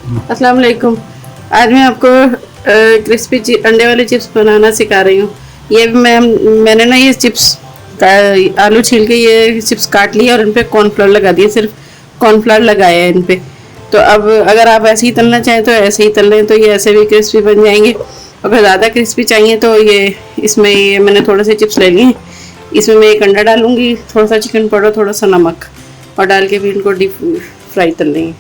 अस्सलाम वालेकुम। आज मैं आपको क्रिस्पी अंडे वाले चिप्स बनाना सिखा रही हूँ। ये मैंने ना ये चिप्स आलू छील के ये चिप्स काट लिए और इन पे कॉर्नफ्लोर लगा दिए, सिर्फ कॉर्नफ्लोर लगाया है इन पे। तो अब अगर आप ऐसे ही तलना चाहें तो ऐसे ही तल लें, तो ये ऐसे भी क्रिस्पी बन जाएंगे। अगर ज़्यादा क्रिस्पी चाहिए तो ये इसमें ये मैंने थोड़े से चिप्स ले लिए, इसमें मैं एक अंडा डालूंगी, थोड़ा सा चिकन पाउडर, थोड़ा सा नमक और डाल के फिर इनको डीप फ्राई कर लेंगे।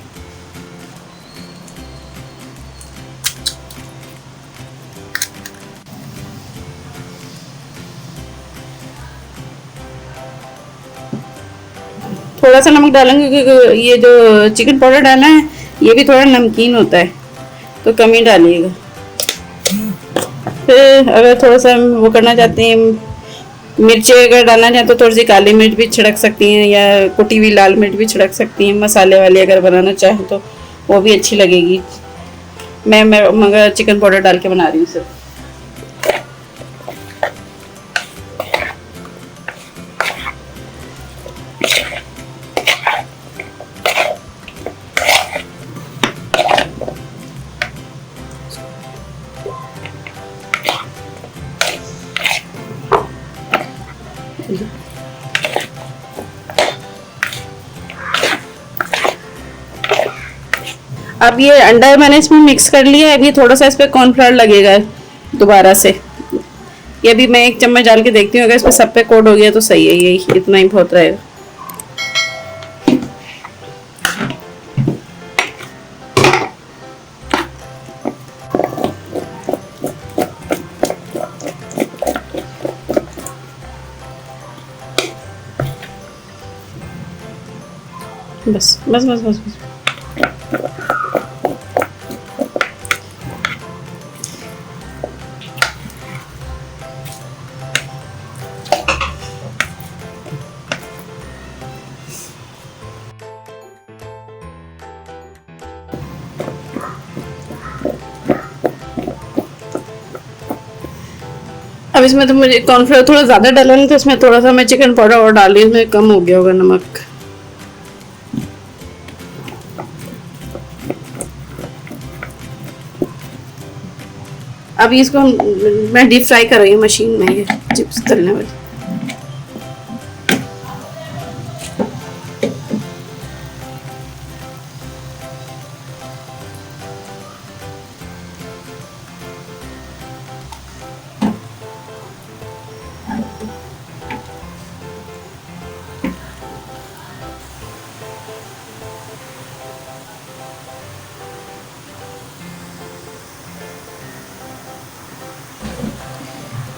थोड़ा सा नमक डालेंगे क्योंकि ये जो चिकन पाउडर डाला है ये भी थोड़ा नमकीन होता है, तो कम ही डालिएगा। फिर अगर थोड़ा सा वो करना चाहते हैं, मिर्ची अगर डालना चाहें तो थोड़ी सी काली मिर्च भी छिड़क सकती हैं या कुटी हुई लाल मिर्च भी छिड़क सकती हैं। मसाले वाली अगर बनाना चाहें तो वो भी अच्छी लगेगी। मैं मगर चिकन पाउडर डाल के बना रही हूँ सिर्फ। अब ये अंडा मैंने इसमें मिक्स कर लिया है। अब ये थोड़ा सा इस पर कॉर्नफ्लावर लगेगा दोबारा से। ये भी मैं एक चम्मच डाल के देखती हूँ, अगर इस पर सब पे कोट हो गया तो सही है, यही इतना ही बहुत रहेगा। बस बस बस बस बस। अब इसमें तो मुझे कॉर्नफ्लोर थोड़ा ज़्यादा डाला नहीं, तो इसमें थोड़ा सा मैं चिकन पाउडर और डाल रही हूँ, इसमें कम हो गया होगा नमक। अब इसको मैं डीप फ्राई कर रही हूँ मशीन में, ये चिप्स तलने वाली।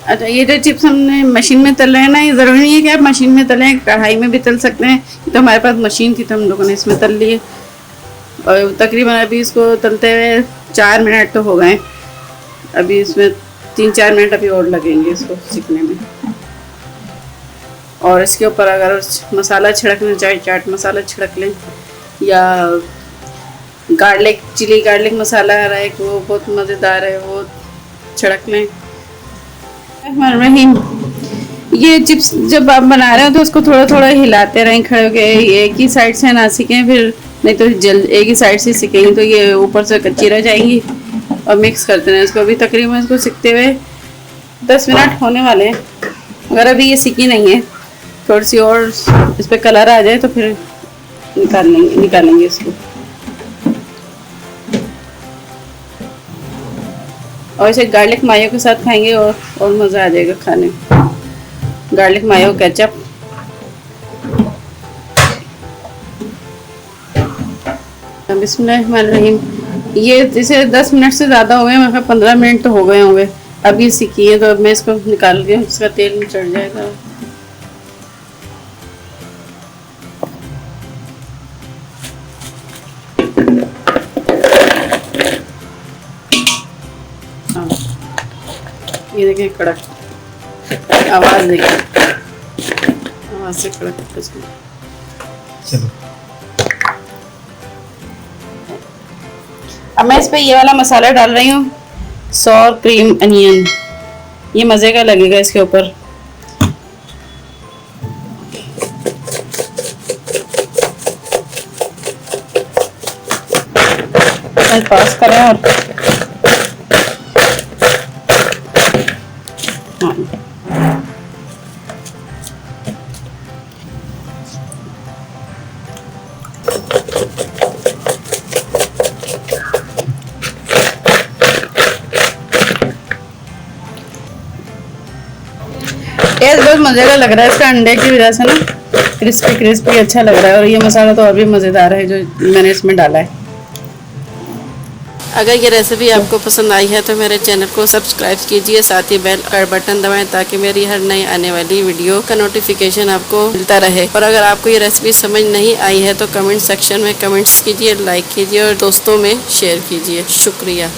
अच्छा, ये जो चिप्स हमने मशीन में तल रहे हैं ना, ये ज़रूरी नहीं है कि आप मशीन में तलें, कढ़ाई में भी तल सकते हैं। तो हमारे पास मशीन थी तो हम लोगों ने इसमें तल लिए, और तकरीबन अभी इसको तलते हुए 4 मिनट तो हो गए। अभी इसमें 3-4 मिनट अभी और लगेंगे इसको सीखने में। और इसके ऊपर अगर मसाला छिड़कना चाहे, चाट मसाला छिड़क लें, या चिली गार्लिक मसाला आ रहा है, वो बहुत मज़ेदार है, वो छिड़क लें। ये चिप्स जब आप बना रहे हो तो उसको थोड़ा थोड़ा हिलाते रहें खड़े होके, एक ही साइड से ना सीखें, फिर नहीं तो जल्द एक ही साइड से सीखेंगे तो ये ऊपर से कच्ची रह जाएंगी। और मिक्स करते रहें इसको। अभी तकरीबन इसको सीखते हुए 10 मिनट होने वाले हैं। अगर अभी ये सीखी नहीं है, थोड़ी सी और इस पर कलर आ जाए तो फिर निकालेंगे इसको। और इसे गार्लिक मायो के साथ खाएंगे और मज़ा आ जाएगा खाने में। गार्लिक मायो केचप। बिस्मिल्लाहिर्रहमानिर्रहीम। ये इसे 10 मिनट से ज़्यादा हो गए, मतलब 15 मिनट तो हो गए होंगे। अभी सीखी है तो अब मैं इसको निकाल के, इसका तेल चढ़ जाएगा। ये देखिए कड़क आवाज़, देखिए आवाज़ से कड़क। चलो अब मैं इस पे ये वाला मसाला डाल रही हूँ, सॉर क्रीम अनियन। ये मज़े का लगेगा इसके ऊपर। इसमें पास करें और हाँ, ये बहुत मजे का लग रहा है इसका अंडे की वजह से ना, क्रिस्पी क्रिस्पी अच्छा लग रहा है। और ये मसाला तो और भी मज़ेदार है जो मैंने इसमें डाला है। अगर ये रेसिपी आपको पसंद आई है तो मेरे चैनल को सब्सक्राइब कीजिए, साथ ही बेल का बटन दबाएं ताकि मेरी हर नई आने वाली वीडियो का नोटिफिकेशन आपको मिलता रहे। और अगर आपको ये रेसिपी समझ नहीं आई है तो कमेंट सेक्शन में कमेंट्स कीजिए, लाइक कीजिए और दोस्तों में शेयर कीजिए। शुक्रिया।